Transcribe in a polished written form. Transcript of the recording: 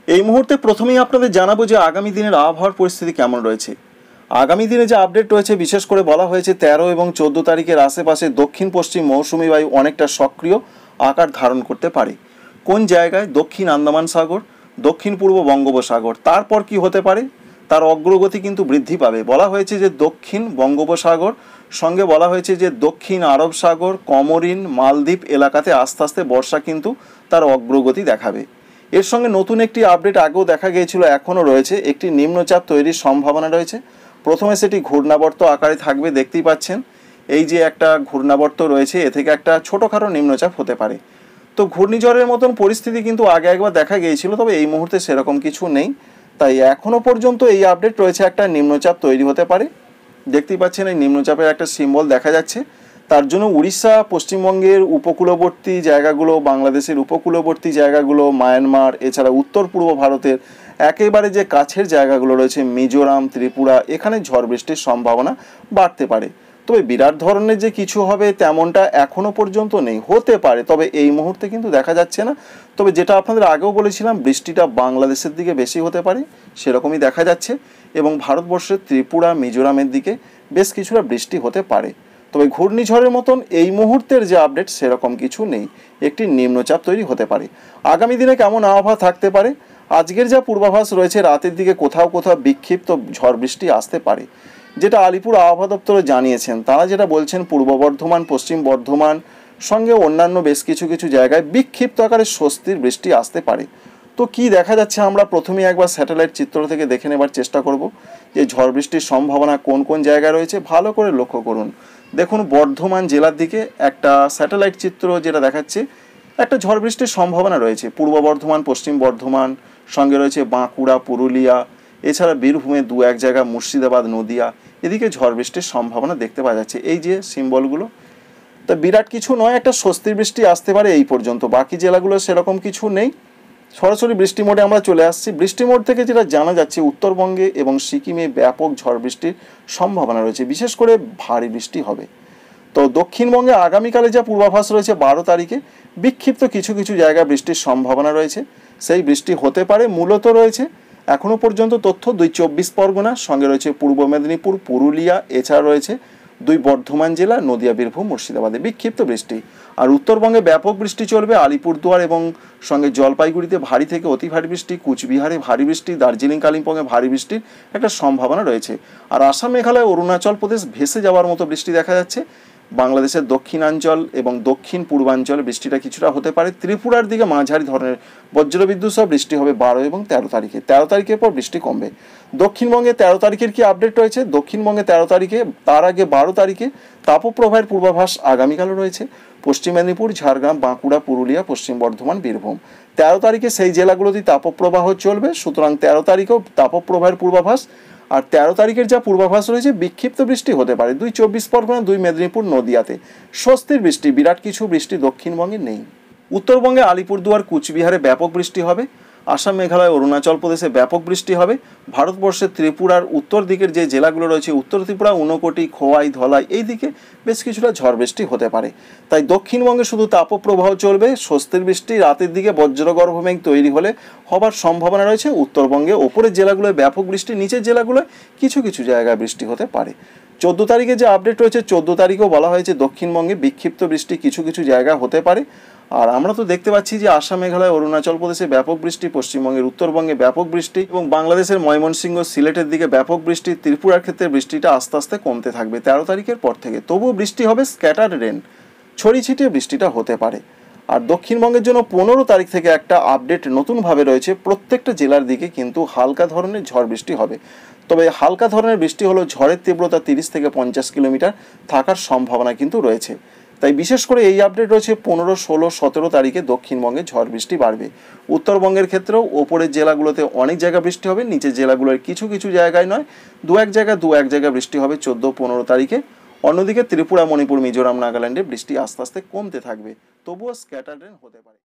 এই মুহূর্তে প্রথমেই আপনাদের জানাবো যে আগামী দিনের আবহাওয়ার পরিস্থিতি কেমন রয়েছে। আগামী দিনে যে আপডেট রয়েছে, বিশেষ করে বলা হয়েছে 13 এবং 14 তারিখের আশেপাশে দক্ষিণ পশ্চিম মৌসুমি বায়ু অনেকটা সক্রিয় আকার ধারণ করতে পারে। কোন জায়গায়? দক্ষিণ আন্দামান সাগর, দক্ষিণ পূর্ব বঙ্গোপসাগর। তারপর কি হতে পারে? তার অগ্রগতি কিন্তু বৃদ্ধি পাবে। বলা হয়েছে যে দক্ষিণ বঙ্গোপসাগর, সঙ্গে বলা হয়েছে যে দক্ষিণ আরব সাগর, কমোরিন, মালদ্বীপ এলাকাতে আস্তে আস্তে বর্ষা কিন্তু তার অগ্রগতি দেখাবে। এর সঙ্গে নতুন একটি আপডেট আগেও দেখা গিয়েছিল, এখনও রয়েছে। একটি নিম্নচাপ তৈরির সম্ভাবনা রয়েছে। প্রথমে সেটি ঘূর্ণাবর্ত আকারে থাকবে, দেখতেই পাচ্ছেন। এই যে একটা ঘূর্ণাবর্ত রয়েছে, এ থেকে একটা ছোটোখাটো নিম্নচাপ হতে পারে। তো ঘূর্ণিঝড়ের মতন পরিস্থিতি কিন্তু আগে একবার দেখা গিয়েছিল, তবে এই মুহূর্তে সেরকম কিছু নেই। তাই এখনও পর্যন্ত এই আপডেট রয়েছে একটা নিম্নচাপ তৈরি হতে পারে। দেখতেই পাচ্ছেন এই নিম্নচাপের একটা সিম্বল দেখা যাচ্ছে। তার জন্য উড়িষ্যা, পশ্চিমবঙ্গের উপকূলবর্তী জায়গাগুলো, বাংলাদেশের উপকূলবর্তী জায়গাগুলো, মায়ানমার, এছাড়া উত্তর পূর্ব ভারতের একেবারে যে কাছের জায়গাগুলো রয়েছে, মিজোরাম, ত্রিপুরা, এখানে ঝড় বৃষ্টির সম্ভাবনা বাড়তে পারে। তবে বিরাট ধরনের যে কিছু হবে তেমনটা এখনও পর্যন্ত নেই। হতে পারে, তবে এই মুহূর্তে কিন্তু দেখা যাচ্ছে না। তবে যেটা আপনাদের আগেও বলেছিলাম, বৃষ্টিটা বাংলাদেশের দিকে বেশি হতে পারে, সেরকমই দেখা যাচ্ছে। এবং ভারতবর্ষের ত্রিপুরা, মিজোরামের দিকে বেশ কিছুটা বৃষ্টি হতে পারে। তবে ঘূর্ণিঝড়ের মতন এই মুহূর্তের যে আপডেট সেরকম কিছু নেই। একটি নিম্নচাপ তৈরি হতে পারে। আগামী দিনে কেমন আবহাওয়া থাকতে পারে? আজকের যা পূর্বাভাস রয়েছে, রাতের দিকে কোথাও কোথাও বিক্ষিপ্ত ঝড় বৃষ্টি আসতে পারে, যেটা আলিপুর আবহাওয়া দপ্তরে জানিয়েছেন। তারা যেটা বলছেন, পূর্ব বর্ধমান, পশ্চিম বর্ধমান সঙ্গে অন্যান্য বেশ কিছু জায়গায় বিক্ষিপ্ত আকারে স্বস্তির বৃষ্টি আসতে পারে। তো কি দেখা যাচ্ছে, আমরা প্রথমেই একবার স্যাটেলাইট চিত্র থেকে দেখে নেবার চেষ্টা করব যে ঝড় বৃষ্টির সম্ভাবনা কোন কোন জায়গায় রয়েছে। ভালো করে লক্ষ্য করুন। দেখুন, বর্ধমান জেলার দিকে একটা স্যাটেলাইট চিত্র যেটা দেখাচ্ছে, একটা ঝড় বৃষ্টির সম্ভাবনা রয়েছে। পূর্ব বর্ধমান, পশ্চিম বর্ধমান, সঙ্গে রয়েছে বাঁকুড়া, পুরুলিয়া, এছাড়া বীরভূমে দু এক জায়গা, মুর্শিদাবাদ, নদিয়া, এদিকে ঝড় বৃষ্টির সম্ভাবনা দেখতে পাওয়া যাচ্ছে। এই যে সিম্বলগুলো, তা বিরাট কিছু নয়, একটা স্বস্তির বৃষ্টি আসতে পারে এই পর্যন্ত। বাকি জেলাগুলো সেরকম কিছু নেই। সরাসরি বৃষ্টি মোডে আমরা চলে আসছি। বৃষ্টি মোড থেকে যেটা জানা যাচ্ছে, উত্তরবঙ্গে এবং সিকিমে ব্যাপক ঝড় বৃষ্টির সম্ভাবনা রয়েছে, বিশেষ করে ভারী বৃষ্টি হবে। তো দক্ষিণবঙ্গে আগামীকালে যা পূর্বাভাস রয়েছে, 12 তারিখে বিক্ষিপ্ত কিছু জায়গায় বৃষ্টির সম্ভাবনা রয়েছে। সেই বৃষ্টি হতে পারে। মূলত রয়েছে এখনও পর্যন্ত তথ্য 2 24 পরগনা, সঙ্গে রয়েছে পূর্ব মেদিনীপুর, পুরুলিয়া, এছাড়া রয়েছে 2 বর্ধমান জেলা, নদিয়া, বীরভূম, মুর্শিদাবাদে বিক্ষিপ্ত বৃষ্টি। আর উত্তরবঙ্গে ব্যাপক বৃষ্টি চলবে। আলিপুরদুয়ার এবং সঙ্গে জলপাইগুড়িতে ভারী থেকে অতি ভারী বৃষ্টি, কুচবিহারে ভারী বৃষ্টি, দার্জিলিং, কালিম্পংয়ে ভারী বৃষ্টির একটা সম্ভাবনা রয়েছে। আর আসাম, মেঘালয়, অরুণাচল প্রদেশ ভেসে যাওয়ার মতো বৃষ্টি দেখা যাচ্ছে। বাংলাদেশের দক্ষিণাঞ্চল এবং দক্ষিণ পূর্বাঞ্চলে বৃষ্টিটা কিছুটা হতে পারে। ত্রিপুরার দিকে মাঝারি ধরনের বজ্রবিদ্যুৎ সহ বৃষ্টি হবে 12 এবং 13 তারিখে। 13 তারিখের পর বৃষ্টি কমবে। দক্ষিণবঙ্গে 13 তারিখের কি আপডেট রয়েছে? দক্ষিণবঙ্গে 13 তারিখে, তার আগে 12 তারিখে তাপপ্রবাহের পূর্বাভাস আগামীকালও রয়েছে। পশ্চিম মেদিনীপুর, ঝাড়গ্রাম, বাঁকুড়া, পুরুলিয়া, পশ্চিম বর্ধমান, বীরভূম। 13 তারিখে সেই জেলাগুলোতেই তাপপ্রবাহ চলবে। সুতরাং 13 তারিখেও তাপপ্রবাহের পূর্বাভাস। আর 13 তারিখের যা পূর্বাভাস রয়েছে, বিক্ষিপ্ত বৃষ্টি হতে পারে 2 24 পরগনা, 2 মেদিনীপুর, নদিয়াতে স্বস্তির বৃষ্টি। বিরাট কিছু বৃষ্টি দক্ষিণবঙ্গে নেই। উত্তরবঙ্গে আলিপুরদুয়ার, কুচবিহারে ব্যাপক বৃষ্টি হবে। আসাম, মেঘালয়, অরুণাচল প্রদেশে ব্যাপক বৃষ্টি হবে। ভারতবর্ষের ত্রিপুরার উত্তর দিকের যে জেলাগুলো রয়েছে, উত্তর ত্রিপুরা, ঊনকোটি, খোয়াই, ধলাই, এই দিকে বেশ কিছুটা ঝড় বৃষ্টি হতে পারে। তাই দক্ষিণবঙ্গে শুধু তাপপ্রবাহ চলবে, স্বস্তির বৃষ্টি। রাতের দিকে বজ্রগর্ভ মেঘ তৈরি হলে হবার সম্ভাবনা রয়েছে। উত্তরবঙ্গে ওপরের জেলাগুলোয় ব্যাপক বৃষ্টি, নিচের জেলাগুলোয় কিছু জায়গায় বৃষ্টি হতে পারে। 14 তারিখে যে আপডেট রয়েছে, 14 তারিখেও বলা হয়েছে দক্ষিণবঙ্গে বিক্ষিপ্ত বৃষ্টি কিছু জায়গা হতে পারে। আর আমরা তো দেখতে পাচ্ছি যে আসাম, মেঘালয়, অরুণাচল প্রদেশে ব্যাপক বৃষ্টি, পশ্চিমবঙ্গের উত্তরবঙ্গে ব্যাপক বৃষ্টি এবং বাংলাদেশের ময়মনসিংহ, সিলেটের দিকে ব্যাপক বৃষ্টি। ত্রিপুরার ক্ষেত্রে বৃষ্টিটা আস্তে আস্তে কমতে থাকবে 13 তারিখের পর থেকে। তবুও বৃষ্টি হবে, স্ক্যাটার্ড রেন, ছড়িয়ে ছিটিয়ে বৃষ্টিটা হতে পারে। আর দক্ষিণবঙ্গের জন্য 15 তারিখ থেকে একটা আপডেট নতুনভাবে রয়েছে। প্রত্যেকটা জেলার দিকে কিন্তু হালকা ধরনের ঝড় বৃষ্টি হবে। তবে হালকা ধরনের বৃষ্টি হলেও ঝড়ের তীব্রতা 30 থেকে 50 কিলোমিটার থাকার সম্ভাবনা কিন্তু রয়েছে। তাই বিশেষ করে এই আপডেট রয়েছে 15, 16, 17 তারিখে দক্ষিণবঙ্গে ঝড় বৃষ্টি বাড়বে। উত্তরবঙ্গের ক্ষেত্রেও ওপরের জেলাগুলোতে অনেক জায়গা বৃষ্টি হবে, নিচের জেলাগুলোর কিছু জায়গায় নয়, দু এক জায়গায় বৃষ্টি হবে 14, 15 তারিখে। অন্যদিকে ত্রিপুরা, মণিপুর, মিজোরাম, নাগাল্যান্ডে বৃষ্টি আস্তে আস্তে কমতে থাকবে, তবুও স্ক্যাটার্ড রেন হতে পারে।